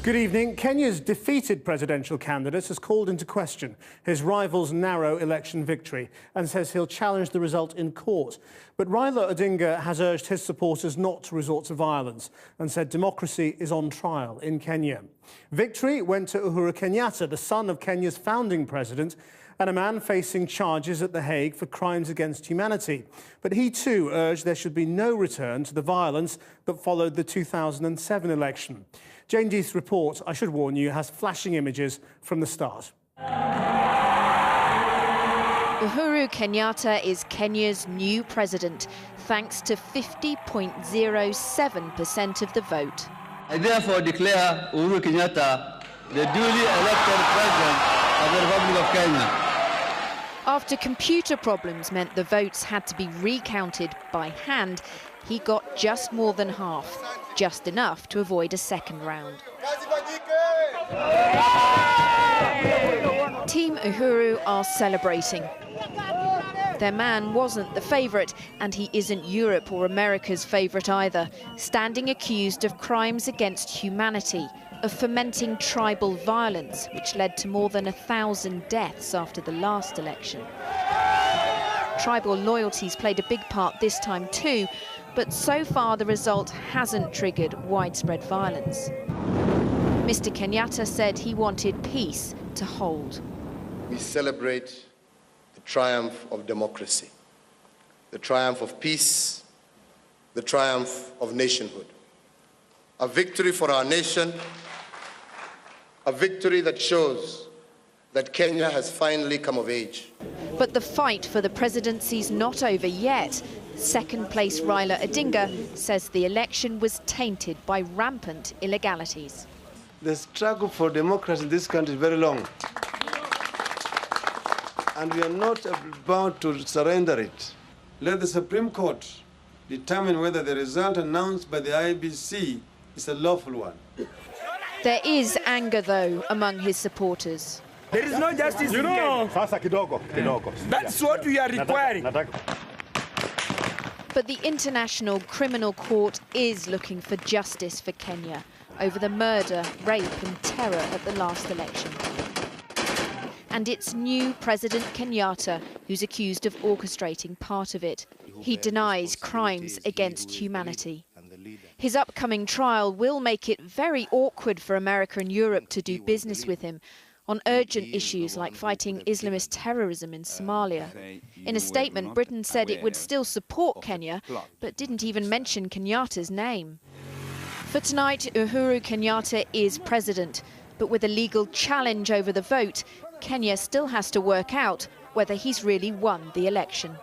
Good evening. Kenya's defeated presidential candidate has called into question his rival's narrow election victory and says he'll challenge the result in court. But Raila Odinga has urged his supporters not to resort to violence and said democracy is on trial in Kenya. Victory went to Uhuru Kenyatta, the son of Kenya's founding president, and a man facing charges at The Hague for crimes against humanity. But he too urged there should be no return to the violence that followed the 2007 election. Jane Deith's report, I should warn you, has flashing images from the start. Uhuru Kenyatta is Kenya's new president, thanks to 50.07% of the vote. I therefore declare Uhuru Kenyatta the duly elected president of the Republic of Kenya. After computer problems meant the votes had to be recounted by hand, he got just more than half, just enough to avoid a second round. Team Uhuru are celebrating. Their man wasn't the favourite, and he isn't Europe or America's favourite either, standing accused of crimes against humanity, of fomenting tribal violence, which led to more than 1,000 deaths after the last election. Tribal loyalties played a big part this time too, but so far the result hasn't triggered widespread violence. Mr. Kenyatta said he wanted peace to hold. We celebrate the triumph of democracy, the triumph of peace, the triumph of nationhood. A victory for our nation, a victory that shows that Kenya has finally come of age. But the fight for the presidency's not over yet. Second place Raila Odinga says the election was tainted by rampant illegalities. The struggle for democracy in this country is very long. And we are not bound to surrender it. Let the Supreme Court determine whether the result announced by the IBC is a lawful one. There is anger, though, among his supporters. There is no justice in Kenya. That's what we are requiring. But the International Criminal Court is looking for justice for Kenya over the murder, rape and terror at the last election. And it's new President Kenyatta who's accused of orchestrating part of it. He denies crimes against humanity. His upcoming trial will make it very awkward for America and Europe to do business with him on urgent issues like fighting Islamist terrorism in Somalia. In a statement, Britain said it would still support Kenya, but didn't even mention Kenyatta's name. For tonight, Uhuru Kenyatta is president, but with a legal challenge over the vote, Kenya still has to work out whether he's really won the election.